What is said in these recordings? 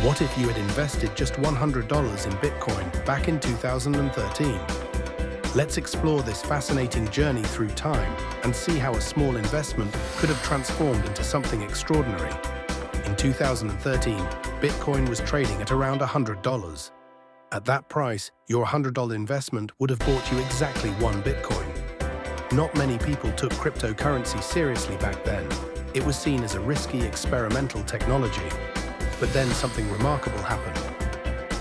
What if you had invested just $100 in Bitcoin back in 2013? Let's explore this fascinating journey through time and see how a small investment could have transformed into something extraordinary. In 2013, Bitcoin was trading at around $100. At that price, your $100 investment would have bought you exactly one Bitcoin. Not many people took cryptocurrency seriously back then. It was seen as a risky experimental technology. But then something remarkable happened.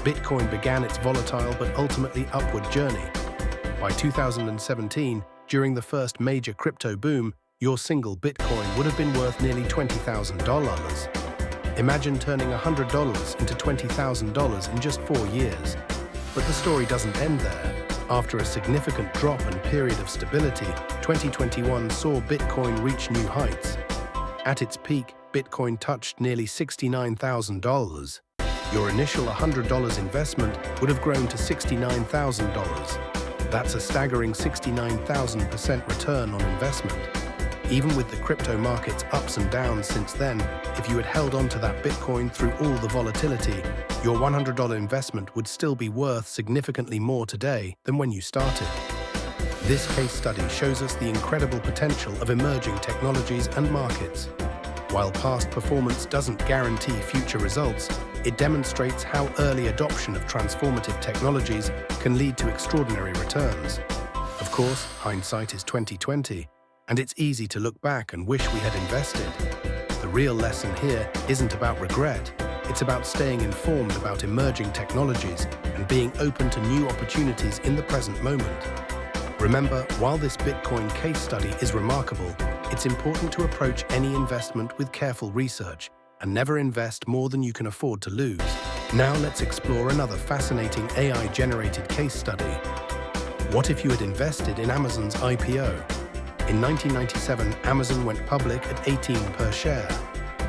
Bitcoin began its volatile but ultimately upward journey. By 2017, during the first major crypto boom, your single Bitcoin would have been worth nearly $20,000. Imagine turning $100 into $20,000 in just 4 years. But the story doesn't end there. After a significant drop and period of stability, 2021 saw Bitcoin reach new heights. At its peak, Bitcoin touched nearly $69,000. Your initial $100 investment would have grown to $69,000. That's a staggering 69,000% return on investment. Even with the crypto market's ups and downs since then, if you had held on to that Bitcoin through all the volatility, your $100 investment would still be worth significantly more today than when you started. This case study shows us the incredible potential of emerging technologies and markets. While past performance doesn't guarantee future results, it demonstrates how early adoption of transformative technologies can lead to extraordinary returns. Of course, hindsight is 20/20, and it's easy to look back and wish we had invested. The real lesson here isn't about regret. It's about staying informed about emerging technologies and being open to new opportunities in the present moment. Remember, while this Bitcoin case study is remarkable, it's important to approach any investment with careful research and never invest more than you can afford to lose. Now let's explore another fascinating AI-generated case study. What if you had invested in Amazon's IPO? In 1997, Amazon went public at $18 per share.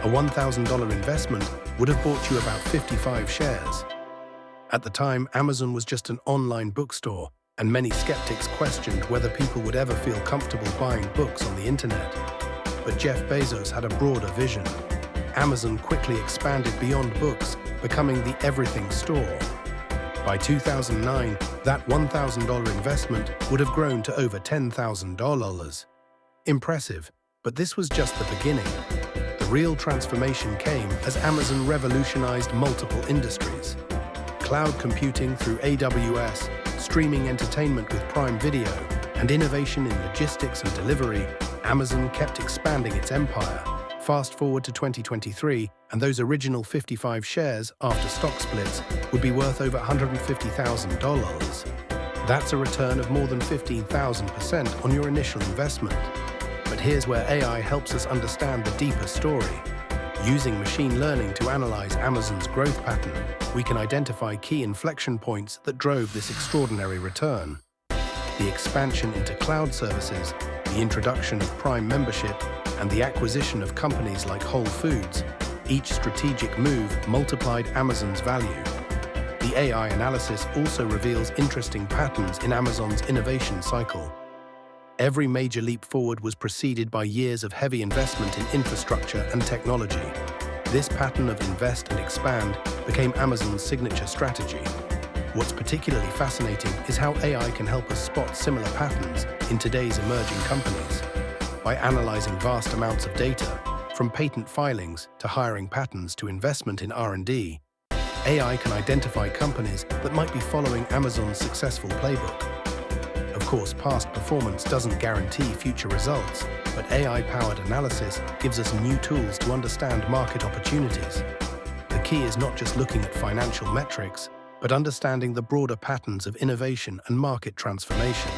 A $1,000 investment would have bought you about 55 shares. At the time, Amazon was just an online bookstore, and many skeptics questioned whether people would ever feel comfortable buying books on the internet. But Jeff Bezos had a broader vision. Amazon quickly expanded beyond books, becoming the everything store. By 2009, that $1,000 investment would have grown to over $10,000. Impressive, but this was just the beginning. The real transformation came as Amazon revolutionized multiple industries. Cloud computing through AWS, streaming entertainment with Prime Video, and innovation in logistics and delivery, Amazon kept expanding its empire. Fast forward to 2023, and those original 55 shares after stock splits would be worth over $150,000. That's a return of more than 15,000% on your initial investment. But here's where AI helps us understand the deeper story. Using machine learning to analyze Amazon's growth pattern, we can identify key inflection points that drove this extraordinary return. The expansion into cloud services, the introduction of Prime membership, and the acquisition of companies like Whole Foods, each strategic move multiplied Amazon's value. The AI analysis also reveals interesting patterns in Amazon's innovation cycle. Every major leap forward was preceded by years of heavy investment in infrastructure and technology. This pattern of invest and expand became Amazon's signature strategy. What's particularly fascinating is how AI can help us spot similar patterns in today's emerging companies. By analyzing vast amounts of data, from patent filings to hiring patterns to investment in R&D, AI can identify companies that might be following Amazon's successful playbook. Of course, past performance doesn't guarantee future results, but AI-powered analysis gives us new tools to understand market opportunities. The key is not just looking at financial metrics, but understanding the broader patterns of innovation and market transformation.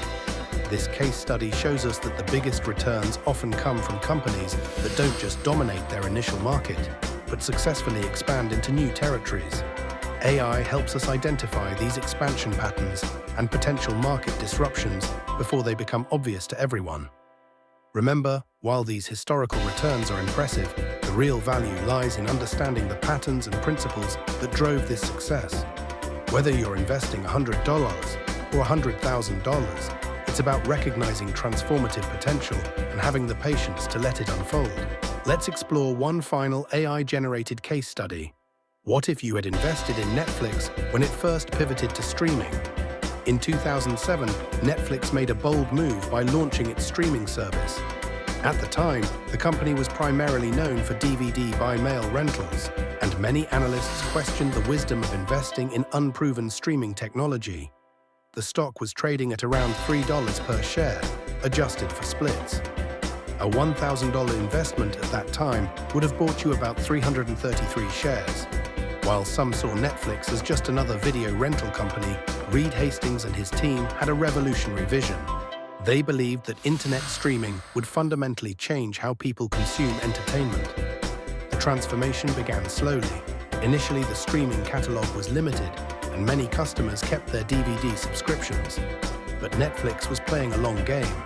This case study shows us that the biggest returns often come from companies that don't just dominate their initial market, but successfully expand into new territories. AI helps us identify these expansion patterns and potential market disruptions before they become obvious to everyone. Remember, while these historical returns are impressive, the real value lies in understanding the patterns and principles that drove this success. Whether you're investing $100 or $100,000, it's about recognizing transformative potential and having the patience to let it unfold. Let's explore one final AI-generated case study. What if you had invested in Netflix when it first pivoted to streaming? In 2007, Netflix made a bold move by launching its streaming service. At the time, the company was primarily known for DVD by mail rentals, and many analysts questioned the wisdom of investing in unproven streaming technology. The stock was trading at around $3 per share, adjusted for splits. A $1,000 investment at that time would have bought you about 333 shares. While some saw Netflix as just another video rental company, Reed Hastings and his team had a revolutionary vision. They believed that internet streaming would fundamentally change how people consume entertainment. The transformation began slowly. Initially, the streaming catalog was limited, and many customers kept their DVD subscriptions. But Netflix was playing a long game.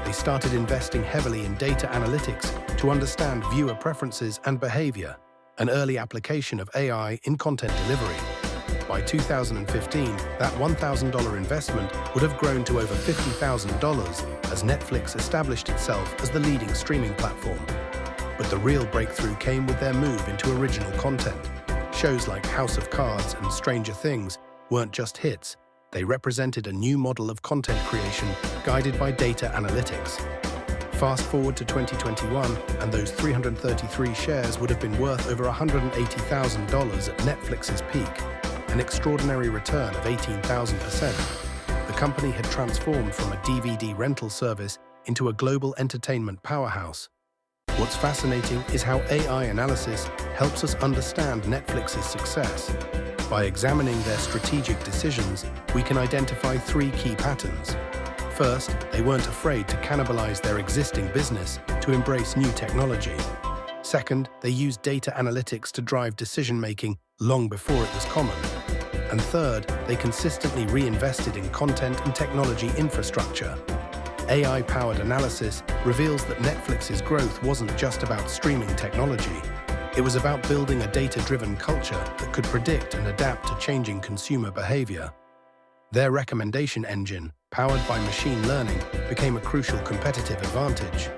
They started investing heavily in data analytics to understand viewer preferences and behavior, an early application of AI in content delivery. By 2015, that $1,000 investment would have grown to over $50,000 as Netflix established itself as the leading streaming platform. But the real breakthrough came with their move into original content. Shows like House of Cards and Stranger Things weren't just hits. They represented a new model of content creation guided by data analytics. Fast forward to 2021, and those 333 shares would have been worth over $180,000 at Netflix's peak, an extraordinary return of 18,000%. The company had transformed from a DVD rental service into a global entertainment powerhouse. What's fascinating is how AI analysis helps us understand Netflix's success. By examining their strategic decisions, we can identify three key patterns. First, they weren't afraid to cannibalize their existing business to embrace new technology. Second, they used data analytics to drive decision-making long before it was common. And third, they consistently reinvested in content and technology infrastructure. AI-powered analysis reveals that Netflix's growth wasn't just about streaming technology. It was about building a data-driven culture that could predict and adapt to changing consumer behavior. Their recommendation engine, powered by machine learning, became a crucial competitive advantage.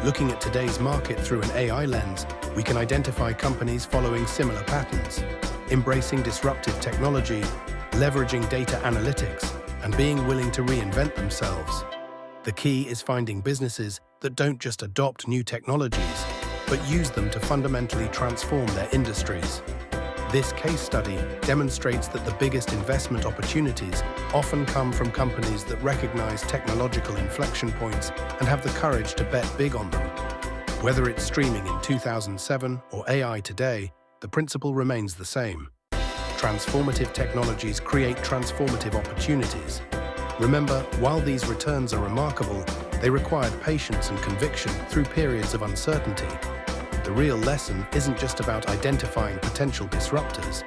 Looking at today's market through an AI lens, we can identify companies following similar patterns, embracing disruptive technology, leveraging data analytics, and being willing to reinvent themselves. The key is finding businesses that don't just adopt new technologies, but use them to fundamentally transform their industries. This case study demonstrates that the biggest investment opportunities often come from companies that recognize technological inflection points and have the courage to bet big on them. Whether it's streaming in 2007 or AI today, the principle remains the same. Transformative technologies create transformative opportunities. Remember, while these returns are remarkable, they required patience and conviction through periods of uncertainty. The real lesson isn't just about identifying potential disruptors.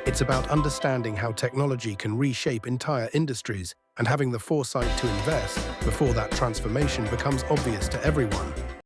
It's about understanding how technology can reshape entire industries and having the foresight to invest before that transformation becomes obvious to everyone.